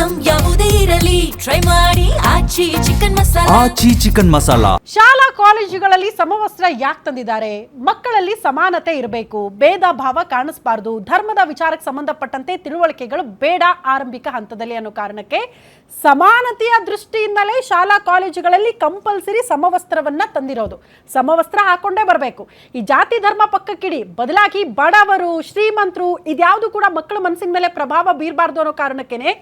Item ಯಾವುದೇ ಇರಲಿ try ಮಾಡಿ ಆಚಿ ಚಿಕನ್ ಮಸಾಲಾ. ಶಾಲಾ ಕಾಲೇಜುಗಳಲ್ಲಿ ಸಮವಸ್ತ್ರ ಯಾಕೆ ತಂದಿದ್ದಾರೆ? ಮಕ್ಕಳಲ್ಲಿ ಸಮಾನತೆ ಇರಬೇಕು, ಭೇದ ಭಾವ ಕಾಣಿಸಬಾರದು, ಧರ್ಮದ ವಿಚಾರಕ್ಕೆ ಸಂಬಂಧಪಟ್ಟಂತೆ ತಿಳುವಳಿಕೆಗಳು ಬೇಡ ಆರಂಭಿಕ ಹಂತದಲ್ಲಿ ಅನ್ನೋ ಕಾರಣಕ್ಕೆ ಸಮಾನತೆಯ ದೃಷ್ಟಿಯಿಂದಲೇ ಶಾಲಾ ಕಾಲೇಜುಗಳಲ್ಲಿ ಕಂಪಲ್ಸರಿ ಸಮವಸ್ತ್ರವನ್ನ ತಂದಿರೋದು. ಸಮವಸ್ತ್ರ ಹಾಕೊಂಡೇ ಬರಬೇಕು. ಈ ಜಾತಿ ಧರ್ಮ ಪಕ್ಕಕ್ಕಿಡಿ, ಬದಲಾಗಿ ಬಡವರು ಶ್ರೀಮಂತರು ಇದ್ಯಾವುದು ಕೂಡ ಮಕ್ಕಳ ಮನಸ್ಸಿನ ಮೇಲೆ ಪ್ರಭಾವ ಬೀರಬಾರ್ದು ಅನ್ನೋ ಕಾರಣಕ್ಕೇನೆ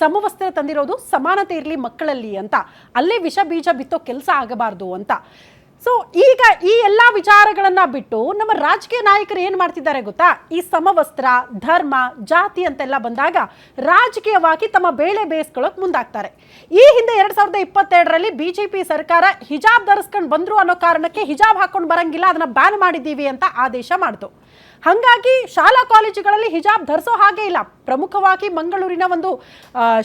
ಸಮವಸ್ತ್ರ ತಂದಿರೋದು. ಸಮಾನತೆ ಇರಲಿ ಮಕ್ಕಳಲ್ಲಿ ಅಂತ, ಅಲ್ಲೇ ವಿಷ ಬೀಜ ಬಿತ್ತೋ ಕೆಲಸ ಆಗಬಾರ್ದು ಅಂತ. ಸೊ ಈಗ ಈ ಎಲ್ಲ ವಿಚಾರಗಳನ್ನ ಬಿಟ್ಟು ನಮ್ಮ ರಾಜಕೀಯ ನಾಯಕರು ಏನು ಮಾಡ್ತಿದ್ದಾರೆ ಗೊತ್ತಾ? ಈ ಸಮವಸ್ತ್ರ, ಧರ್ಮ, ಜಾತಿ ಅಂತೆಲ್ಲ ಬಂದಾಗ ರಾಜಕೀಯವಾಗಿ ತಮ್ಮ ಬೇಳೆ ಬೇಯಿಸ್ಕೊಳ್ಳೋಕೆ ಮುಂದಾಗ್ತಾರೆ. ಈ ಹಿಂದೆ 2022ರಲ್ಲಿ ಬಿಜೆಪಿ ಸರ್ಕಾರ ಹಿಜಾಬ್ ಧರಿಸ್ಕೊಂಡು ಬಂದ್ರು ಅನ್ನೋ ಕಾರಣಕ್ಕೆ ಹಿಜಾಬ್ ಹಾಕೊಂಡು ಬರಂಗಿಲ್ಲ, ಅದನ್ನ ಬ್ಯಾನ್ ಮಾಡಿದ್ದೀವಿ ಅಂತ ಆದೇಶ ಮಾಡ್ತು. ಹಾಗಾಗಿ ಶಾಲಾ ಕಾಲೇಜುಗಳಲ್ಲಿ ಹಿಜಾಬ್ ಧರಿಸೋ ಹಾಗೆ ಇಲ್ಲ. ಪ್ರಮುಖವಾಗಿ ಮಂಗಳೂರಿನ ಒಂದು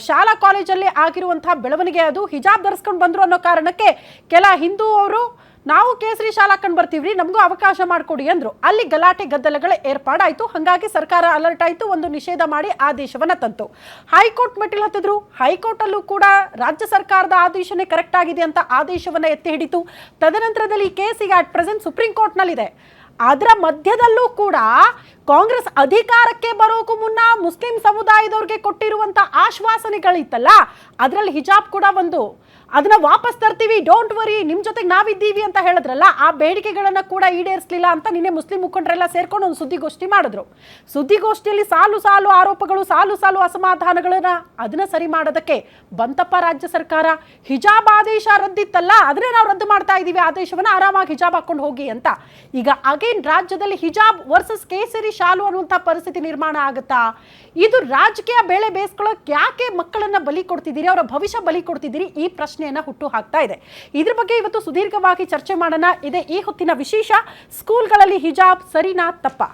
ಶಾಲಾ ಕಾಲೇಜಲ್ಲಿ ಆಗಿರುವಂತಹ ಬೆಳವಣಿಗೆ ಅದು. ಹಿಜಾಬ್ ಧರಿಸ್ಕೊಂಡು ಬಂದ್ರು ಅನ್ನೋ ಕಾರಣಕ್ಕೆ ಕೆಲ ಹಿಂದೂ ಅವರು ನಾವು ಕೇಸರಿ ಶಾಲಾ ಹಾಕೊಂಡು ಬರ್ತೀವ್ರಿ, ನಮಗೂ ಅವಕಾಶ ಮಾಡಿಕೊಡಿ ಅಂದ್ರು. ಅಲ್ಲಿ ಗಲಾಟೆ ಗದ್ದಲಗಳ ಏರ್ಪಾಡಾಯಿತು. ಹಾಗಾಗಿ ಸರ್ಕಾರ ಅಲರ್ಟ್ ಆಯಿತು, ಒಂದು ನಿಷೇಧ ಮಾಡಿ ಆದೇಶವನ್ನು ತಂತು. ಹೈಕೋರ್ಟ್ ಮೆಟ್ಟಿಲು ಹತ್ತಿದ್ರು. ಹೈಕೋರ್ಟಲ್ಲೂ ಕೂಡ ರಾಜ್ಯ ಸರ್ಕಾರದ ಆದೇಶನೇ ಕರೆಕ್ಟ್ ಆಗಿದೆ ಅಂತ ಆದೇಶವನ್ನು ಎತ್ತಿ ಹಿಡಿತು. ತದನಂತರದಲ್ಲಿ ಈ ಕೇಸ್ ಈಗ ಅಟ್ ಪ್ರೆಸೆಂಟ್ ಸುಪ್ರೀಂ ಕೋರ್ಟ್ನಲ್ಲಿದೆ. ಅದರ ಮಧ್ಯದಲ್ಲೂ ಕೂಡ ಕಾಂಗ್ರೆಸ್ ಅಧಿಕಾರಕ್ಕೆ ಬರೋಕು ಮುನ್ನ ಮುಸ್ಲಿಂ ಸಮುದಾಯದವ್ರಿಗೆ ಕೊಟ್ಟಿರುವಂತ ಆಶ್ವಾಸನೆಗಳಿತ್ತಲ್ಲ, ಅದರಲ್ಲಿ ಹಿಜಾಬ್ ಕೂಡ ಒಂದು. ಅದನ್ನ ವಾಪಸ್ ತರ್ತೀವಿ, ಡೋಂಟ್ ವರಿ, ನಿಮ್ ಜೊತೆಗೆ ನಾವಿದ್ದೀವಿ ಅಂತ ಹೇಳಿದ್ರಲ್ಲ, ಆ ಬೇಡಿಕೆಗಳನ್ನ ಕೂಡ ಈಡೇರಿಸಲಿಲ್ಲ ಅಂತ ನಿನ್ನೆ ಮುಸ್ಲಿಂ ಮುಖಂಡರೆಲ್ಲ ಸೇರ್ಕೊಂಡು ಒಂದು ಸುದ್ದಿಗೋಷ್ಠಿ ಮಾಡಿದ್ರು. ಸುದ್ದಿಗೋಷ್ಠಿಯಲ್ಲಿ ಸಾಲು ಸಾಲು ಆರೋಪಗಳು, ಸಾಲು ಸಾಲು ಅಸಮಾಧಾನಗಳನ್ನ ಅದನ್ನ ಸರಿ ಮಾಡೋದಕ್ಕೆ ಬಂತಪ್ಪ ರಾಜ್ಯ ಸರ್ಕಾರ. ಹಿಜಾಬ್ ಆದೇಶ ರದ್ದಿತ್ತಲ್ಲ, ಅದನ್ನೇ ನಾವು ರದ್ದು ಮಾಡ್ತಾ ಇದೀವಿ, ಆದೇಶವನ್ನ ಆರಾಮಾಗಿ ಹಿಜಾಬ್ ಹಾಕೊಂಡು ಹೋಗಿ ಅಂತ. ಈಗ ಅಗೇನ್ ರಾಜ್ಯದಲ್ಲಿ ಹಿಜಾಬ್ ವರ್ಸಸ್ ಕೇಸರಿ ಶಾಲು ಅನ್ನುವಂಥ ಪರಿಸ್ಥಿತಿ ನಿರ್ಮಾಣ ಆಗುತ್ತಾ? ಇದು ರಾಜಕೀಯ ಬೇಳೆ ಬೇಯಿಸ್ಕೊಳ್ಳೋಕೆ ಯಾಕೆ ಮಕ್ಕಳನ್ನ ಬಲಿ ಕೊಡ್ತಿದ್ದೀರಿ, ಅವರ ಭವಿಷ್ಯ ಬಲಿ ಕೊಡ್ತಿದ್ದೀರಿ? ಈ ಪ್ರಶ್ನೆಯನ್ನ ಹುಟ್ಟು ಹಾಕ್ತಾ ಇದೆ. ಇದ್ರ ಬಗ್ಗೆ ಇವತ್ತು ಸುದೀರ್ಘವಾಗಿ ಚರ್ಚೆ ಮಾಡೋಣ. ಇದೆ ಈ ಹೊತ್ತಿನ ವಿಶೇಷ. ಸ್ಕೂಲ್ಗಳಲ್ಲಿ ಹಿಜಾಬ್ ಸರಿನಾ ತಪ್ಪಾ?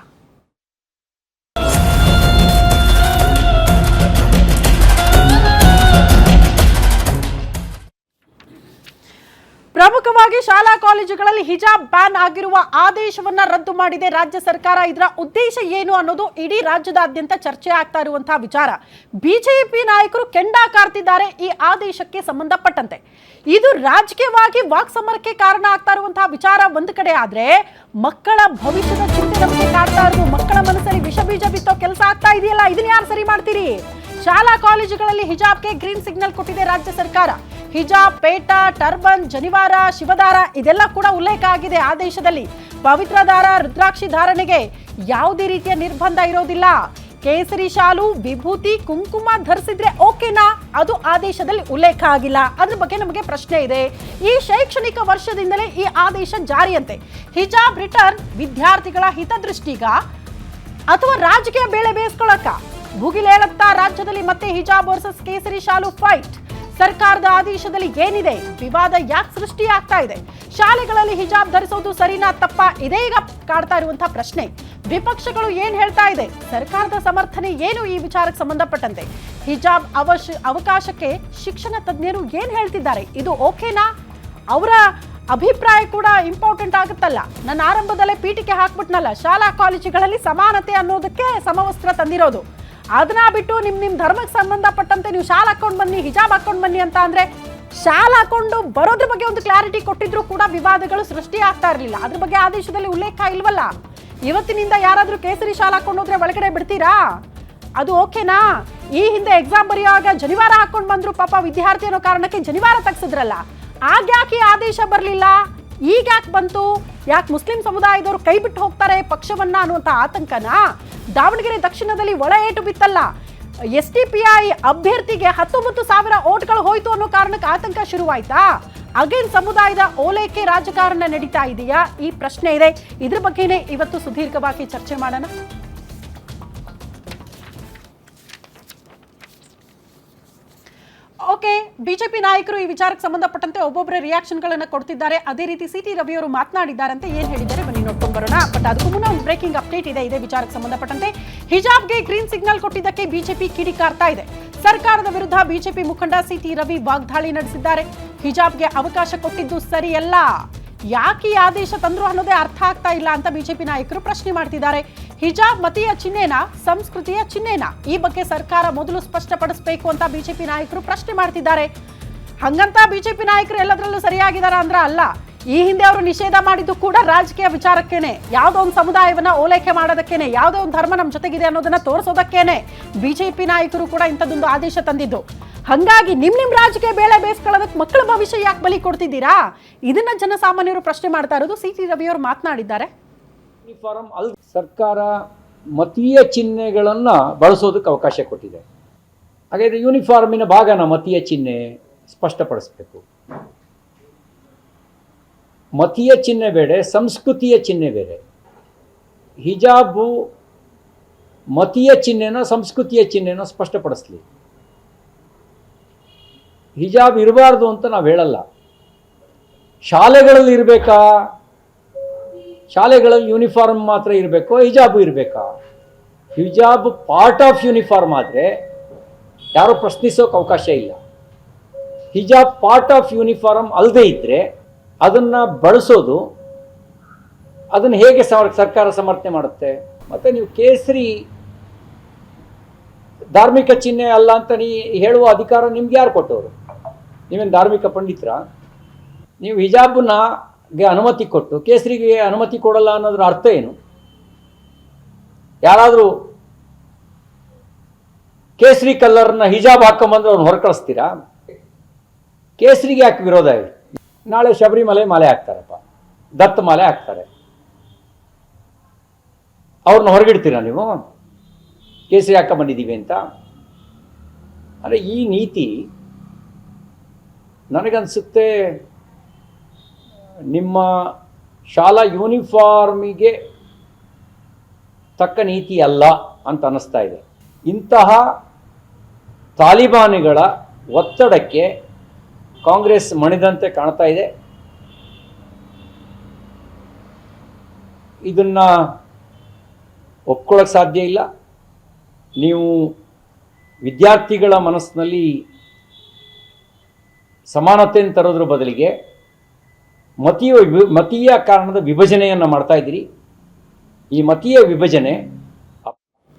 ಪ್ರಮುಖವಾಗಿ ಶಾಲಾ ಕಾಲೇಜುಗಳಲ್ಲಿ ಹಿಜಾಬ್ ಬ್ಯಾನ್ ಆಗಿರುವ ಆದೇಶವನ್ನ ರದ್ದು ಮಾಡಿದೆ ರಾಜ್ಯ ಸರ್ಕಾರ. ಇದರ ಉದ್ದೇಶ ಏನು ಅನ್ನೋದು ಇಡೀ ರಾಜ್ಯದಾದ್ಯಂತ ಚರ್ಚೆ ಆಗ್ತಾ ಇರುವಂತಹ ವಿಚಾರ. ಬಿಜೆಪಿ ನಾಯಕರು ಕೆಂಡ ಕಾರ್ತಿದ್ದಾರೆ ಈ ಆದೇಶಕ್ಕೆ ಸಂಬಂಧಪಟ್ಟಂತೆ. ಇದು ರಾಜಕೀಯವಾಗಿ ವಾಕ್ಸಮರಕ್ಕೆ ಕಾರಣ ಆಗ್ತಾ ಇರುವಂತಹ ವಿಚಾರ ಒಂದು ಕಡೆ ಆದ್ರೆ, ಮಕ್ಕಳ ಭವಿಷ್ಯದ ಚಿಂತೆ ನಮಗೆ ಕಾಡ್ತಾ ಇರೋದು, ಮಕ್ಕಳ ಮನಸ್ಸಲ್ಲಿ ವಿಷ ಬೀಜ ಬಿತ್ತೋ ಕೆಲಸ ಆಗ್ತಾ ಇದೆಯಲ್ಲ, ಇದನ್ನ ಯಾರು ಸರಿ ಮಾಡ್ತೀರಿ? ಶಾಲಾ ಕಾಲೇಜುಗಳಲ್ಲಿ ಹಿಜಾಬ್ಗೆ ಗ್ರೀನ್ ಸಿಗ್ನಲ್ ಕೊಟ್ಟಿದೆ ರಾಜ್ಯ ಸರ್ಕಾರ. ಹಿಜಾಬ್, ಪೇಟ, ಟರ್ಬನ್, ಜನಿವಾರ, ಶಿವದಾರ ಇದೆಲ್ಲ ಕೂಡ ಉಲ್ಲೇಖ ಆಗಿದೆ ಆದೇಶದಲ್ಲಿ. ಪವಿತ್ರ ದಾರ, ರುದ್ರಾಕ್ಷಿ ಧಾರಣೆಗೆ ಯಾವುದೇ ರೀತಿಯ ನಿರ್ಬಂಧ ಇರೋದಿಲ್ಲ. ಕೇಸರಿ ಶಾಲು, ವಿಭೂತಿ, ಕುಂಕುಮ ಧರಿಸಿದ್ರೆ ಓಕೆನಾ? ಅದು ಆದೇಶದಲ್ಲಿ ಉಲ್ಲೇಖ ಆಗಿಲ್ಲ. ಅದ್ರ ಬಗ್ಗೆ ನಮಗೆ ಪ್ರಶ್ನೆ ಇದೆ. ಈ ಶೈಕ್ಷಣಿಕ ವರ್ಷದಿಂದಲೇ ಈ ಆದೇಶ ಜಾರಿಯಂತೆ. ಹಿಜಾಬ್ ರಿಟರ್ನ್ ವಿದ್ಯಾರ್ಥಿಗಳ ಹಿತದೃಷ್ಟಿಗ ಅಥವಾ ರಾಜಕೀಯ ಬೇಳೆ ಬೇಯಿಸ್ಕೊಳ್ಳಕ? ಭುಗಿಲೇಳುತ್ತಾ ರಾಜ್ಯದಲ್ಲಿ ಮತ್ತೆ ಹಿಜಾಬ್ ವರ್ಸಸ್ ಕೇಸರಿ ಶಾಲು ಫೈಟ್. ಸರ್ಕಾರದ ಆದೇಶದಲ್ಲಿ ಏನಿದೆ? ವಿವಾದ ಯಾಕೆ ಸೃಷ್ಟಿ ಆಗ್ತಾ ಇದೆ? ಶಾಲೆಗಳಲ್ಲಿ ಹಿಜಾಬ್ ಧರಿಸೋದು ಸರಿನಾ ತಪ್ಪಾ? ಇದೇ ಈಗ ಕಾಡ್ತಾ ಇರುವಂತಹ ಪ್ರಶ್ನೆ. ವಿಪಕ್ಷಗಳು ಏನ್ ಹೇಳ್ತಾ ಇದೆ? ಸರ್ಕಾರದ ಸಮರ್ಥನೆ ಏನು ಈ ವಿಚಾರಕ್ಕೆ ಸಂಬಂಧಪಟ್ಟಂತೆ? ಹಿಜಾಬ್ ಅವಕಾಶಕ್ಕೆ ಶಿಕ್ಷಣ ತಜ್ಞರು ಏನ್ ಹೇಳ್ತಿದ್ದಾರೆ? ಇದು ಓಕೆನಾ? ಅವರ ಅಭಿಪ್ರಾಯ ಕೂಡ ಇಂಪಾರ್ಟೆಂಟ್ ಆಗುತ್ತಲ್ಲ. ನನ್ನ ಆರಂಭದಲ್ಲೇ ಪೀಠಿಕೆ ಹಾಕ್ಬಿಟ್ನಲ್ಲ, ಶಾಲಾ ಕಾಲೇಜುಗಳಲ್ಲಿ ಸಮಾನತೆ ಅನ್ನೋದಕ್ಕೆ ಸಮವಸ್ತ್ರ ತಂದಿರೋದು. ಅದನ್ನ ಬಿಟ್ಟು ನಿಮ್ ಧರ್ಮಕ್ಕೆ ಸಂಬಂಧಪಟ್ಟಂತೆ ನೀವು ಶಾಲ್ ಹಾಕೊಂಡು ಬನ್ನಿ, ಹಿಜಾಬ್ ಹಾಕೊಂಡು ಬನ್ನಿ ಅಂತ ಅಂದ್ರೆ, ಶಾಲ್ ಹಾಕೊಂಡು ಬರೋದ್ರ ಬಗ್ಗೆ ಒಂದು ಕ್ಲಾರಿಟಿ ಕೊಟ್ಟಿದ್ರು ಕೂಡ ವಿವಾದಗಳು ಸೃಷ್ಟಿ ಆಗ್ತಾ ಇರಲಿಲ್ಲ. ಅದ್ರ ಬಗ್ಗೆ ಆದೇಶದಲ್ಲಿ ಉಲ್ಲೇಖ ಇಲ್ವಲ್ಲ. ಇವತ್ತಿನಿಂದ ಯಾರಾದ್ರೂ ಕೇಸರಿ ಶಾಲ್ ಹಾಕೊಂಡು ಹೋದ್ರೆ ಒಳಗಡೆ ಬಿಡ್ತೀರಾ? ಅದು ಓಕೆನಾ? ಈ ಹಿಂದೆ ಎಕ್ಸಾಮ್ ಬರೆಯುವಾಗ ಜನಿವಾರ ಹಾಕೊಂಡು ಬಂದ್ರು ಪಾಪ ವಿದ್ಯಾರ್ಥಿ ಅನ್ನೋ ಕಾರಣಕ್ಕೆ ಜನಿವಾರ ತೆಗ್ಸಿದ್ರಲ್ಲ, ಆಗ್ಯಾಕೆ ಆದೇಶ ಬರಲಿಲ್ಲ? ಈಗ ಯಾಕೆ ಬಂತು? ಯಾಕೆ ಮುಸ್ಲಿಂ ಸಮುದಾಯದವರು ಕೈ ಬಿಟ್ಟು ಹೋಗ್ತಾರೆ ಪಕ್ಷವನ್ನ ಅನ್ನುವಂಥ ಆತಂಕನ? ದಾವಣಗೆರೆ ದಕ್ಷಿಣದಲ್ಲಿ ಒಳ ಏಟು ಬಿತ್ತಲ್ಲ, SDPI ಅಭ್ಯರ್ಥಿಗೆ 19,000 ಓಟ್ಗಳು ಹೋಯ್ತು ಅನ್ನೋ ಕಾರಣಕ್ಕೆ ಆತಂಕ ಶುರುವಾಯ್ತಾ? ಅಗೇನ್ ಸಮುದಾಯದ ಓಲೈಕೆ ರಾಜಕಾರಣ ನಡೀತಾ ಇದೆಯಾ? ಈ ಪ್ರಶ್ನೆ ಇದೆ. ಇದ್ರ ಬಗ್ಗೆನೇ ಇವತ್ತು ಸುದೀರ್ಘವಾಗಿ ಚರ್ಚೆ ಮಾಡೋಣ. ಓಕೆ, ಬಿಜೆಪಿ ನಾಯಕರು ಈ ವಿಚಾರಕ್ಕೆ ಸಂಬಂಧಪಟ್ಟಂತೆ ಒಬ್ಬೊಬ್ಬರ ರಿಯಾಕ್ಷನ್ಗಳನ್ನು ಕೊಡ್ತಿದ್ದಾರೆ. ಅದೇ ರೀತಿ CT ರವಿ ಅವರು ಮಾತನಾಡಿದ್ದಾರಂತೆ. ಏನ್ ಹೇಳಿದ್ದಾರೆ ಬನ್ನಿ ನೋಡ್ಕೊಂಡು ಬರೋಣ. ಬಟ್ ಅದಕ್ಕೂ ಮುನ್ನ ಒಂದು ಬ್ರೇಕಿಂಗ್ ಅಪ್ಡೇಟ್ ಇದೆ ಇದೇ ವಿಚಾರಕ್ಕೆ ಸಂಬಂಧಪಟ್ಟಂತೆ. ಹಿಜಾಬ್ಗೆ ಗ್ರೀನ್ ಸಿಗ್ನಲ್ ಕೊಟ್ಟಿದ್ದಕ್ಕೆ ಬಿಜೆಪಿ ಕಿಡಿಕಾರ್ತಾ ಇದೆ. ಸರ್ಕಾರದ ವಿರುದ್ಧ ಬಿಜೆಪಿ ಮುಖಂಡ CT ರವಿ ವಾಗ್ದಾಳಿ ನಡೆಸಿದ್ದಾರೆ. ಹಿಜಾಬ್ಗೆ ಅವಕಾಶ ಕೊಟ್ಟಿದ್ದು ಸರಿಯಲ್ಲ, ಯಾಕೆ ಈ ಆದೇಶ ತಂದ್ರು ಅನ್ನೋದೇ ಅರ್ಥ ಆಗ್ತಾ ಇಲ್ಲ ಅಂತ ಬಿಜೆಪಿ ನಾಯಕರು ಪ್ರಶ್ನೆ ಮಾಡ್ತಿದ್ದಾರೆ. ಹಿಜಾಬ್ ಮತೀಯ ಚಿಹ್ನೆನ, ಸಂಸ್ಕೃತಿಯ ಚಿಹ್ನೆನ? ಈ ಬಗ್ಗೆ ಸರ್ಕಾರ ಮೊದಲು ಸ್ಪಷ್ಟಪಡಿಸಬೇಕು ಅಂತ ಬಿಜೆಪಿ ನಾಯಕರು ಪ್ರಶ್ನೆ ಮಾಡ್ತಿದ್ದಾರೆ. ಹಂಗಂತ ಬಿಜೆಪಿ ನಾಯಕರು ಎಲ್ಲದರಲ್ಲೂ ಸರಿಯಾಗಿದಾರ ಅಂದ್ರ ಅಲ್ಲ. ಈ ಹಿಂದೆ ಅವರು ನಿಷೇಧ ಮಾಡಿದ್ದು ಕೂಡ ರಾಜಕೀಯ ವಿಚಾರಕ್ಕೇನೆ, ಯಾವುದೋ ಒಂದು ಸಮುದಾಯವನ್ನ ಓಲೈಕೆ ಮಾಡೋದಕ್ಕೇನೆ, ಯಾವುದೋ ಒಂದು ಧರ್ಮ ನಮ್ಮ ಜೊತೆಗಿದೆ ಅನ್ನೋದನ್ನ ತೋರಿಸೋದಕ್ಕೇನೆ ಬಿಜೆಪಿ ನಾಯಕರು ಕೂಡ ಇಂಥದ್ದೊಂದು ಆದೇಶ ತಂದಿದ್ದು. ಹಂಗಾಗಿ ನಿಮ್ ರಾಜಕೀಯ ಬೇಳೆ ಬೇಯಿಸ್ಕೊಳ್ಳೋದಕ್ಕೆ ಮಕ್ಕಳ ಭವಿಷ್ಯ ಯಾಕೆ ಬಲಿ ಕೊಡ್ತಿದ್ದೀರಾ? ಇದನ್ನ ಜನಸಾಮಾನ್ಯರು ಪ್ರಶ್ನೆ ಮಾಡ್ತಾ ಇರೋದು. ಸಿ.ಟಿ. ರವಿ ಅವರು ಮಾತನಾಡಿದ್ದಾರೆ. ಸರ್ಕಾರ ಮತೀಯ ಚಿಹ್ನೆಗಳನ್ನ ಬಳಸೋದಕ್ಕೆ ಅವಕಾಶ ಕೊಟ್ಟಿದೆ. ಹಾಗಾದ್ರೆ ಯೂನಿಫಾರ್ಮಿನ ಭಾಗನ ಮತೀಯ ಚಿಹ್ನೆ ಸ್ಪಷ್ಟಪಡಿಸಬೇಕು. ಮತೀಯ ಚಿಹ್ನೆ ಬೇರೆ, ಸಂಸ್ಕೃತಿಯ ಚಿಹ್ನೆ ಬೇರೆ. ಹಿಜಾಬು ಮತೀಯ ಚಿಹ್ನೆನೋ ಸಂಸ್ಕೃತಿಯ ಚಿಹ್ನೆನೋ ಸ್ಪಷ್ಟಪಡಿಸ್ಲಿ. ಹಿಜಾಬ್ ಇರಬಾರ್ದು ಅಂತ ನಾವು ಹೇಳಲ್ಲ. ಶಾಲೆಗಳಲ್ಲಿ ಇರಬೇಕಾ? ಶಾಲೆಗಳಲ್ಲಿ ಯೂನಿಫಾರ್ಮ್ ಮಾತ್ರ ಇರಬೇಕೋ ಹಿಜಾಬು ಇರಬೇಕಾ? ಹಿಜಾಬ್ ಪಾರ್ಟ್ ಆಫ್ ಯೂನಿಫಾರ್ಮ್ ಆದರೆ ಯಾರೂ ಪ್ರಶ್ನಿಸೋಕೆ ಅವಕಾಶ ಇಲ್ಲ. ಹಿಜಾಬ್ ಪಾರ್ಟ್ ಆಫ್ ಯೂನಿಫಾರ್ಮ್ ಅಲ್ಲದೆ ಇದ್ದರೆ ಅದನ್ನು ಬಳಸೋದು, ಅದನ್ನು ಹೇಗೆ ಸರ್ಕಾರ ಸಮರ್ಥನೆ ಮಾಡುತ್ತೆ? ಮತ್ತು ನೀವು ಕೇಸರಿ ಧಾರ್ಮಿಕ ಚಿಹ್ನೆ ಅಲ್ಲ ಅಂತ ಹೇಳುವ ಅಧಿಕಾರ ನಿಮ್ಗೆ ಯಾರು ಕೊಟ್ಟವರು? ನೀವೇನು ಧಾರ್ಮಿಕ ಪಂಡಿತರ? ನೀವು ಹಿಜಾಬ್ಗೆ ಅನುಮತಿ ಕೊಟ್ಟು ಕೇಸರಿಗೆ ಅನುಮತಿ ಕೊಡಲ್ಲ ಅನ್ನೋದ್ರ ಅರ್ಥ ಏನು? ಯಾರಾದರೂ ಕೇಸರಿ ಕಲರ್ನ ಹಿಜಾಬ್ ಹಾಕೊಂಬಂದ್ರೆ ಅವ್ರನ್ನ ಹೊರಕಳಿಸ್ತೀರಾ? ಕೇಸರಿಗೆ ಯಾಕೆ ವಿರೋಧ ಇದೆ? ನಾಳೆ ಶಬರಿಮಲೆ ಮಾಲೆ ಹಾಕ್ತಾರಪ್ಪ, ದತ್ತ ಮಾಲೆ ಹಾಕ್ತಾರೆ, ಅವ್ರನ್ನ ಹೊರಗಿಡ್ತೀರಾ ನೀವು ಕೇಸರಿ ಹಾಕೊಂಬಂದಿದ್ದೀವಿ ಅಂತ? ಅಂದರೆ ಈ ನೀತಿ ನನಗನ್ಸುತ್ತೆ ನಿಮ್ಮ ಶಾಲಾ ಯೂನಿಫಾರ್ಮಿಗೆ ತಕ್ಕ ನೀತಿ ಅಲ್ಲ ಅಂತ ಅನ್ನಿಸ್ತಾ ಇದೆ. ಇಂತಹ ತಾಲಿಬಾನಿಗಳ ಒತ್ತಡಕ್ಕೆ ಕಾಂಗ್ರೆಸ್ ಮಣಿದಂತೆ ಕಾಣ್ತಾ ಇದೆ. ಇದನ್ನು ಒಪ್ಕೊಳ್ಳೋಕ್ಕೆ ಸಾಧ್ಯ ಇಲ್ಲ. ನೀವು ವಿದ್ಯಾರ್ಥಿಗಳ ಮನಸ್ಸಿನಲ್ಲಿ ಸಮಾನತೆಯನ್ನು ತರೋದ್ರ ಬದಲಿಗೆ ಮತೀಯ ಕಾರಣದ ವಿಭಜನೆಯನ್ನು ಮಾಡ್ತಾ ಇದ್ದೀರಿ. ಈ ಮತೀಯ ವಿಭಜನೆ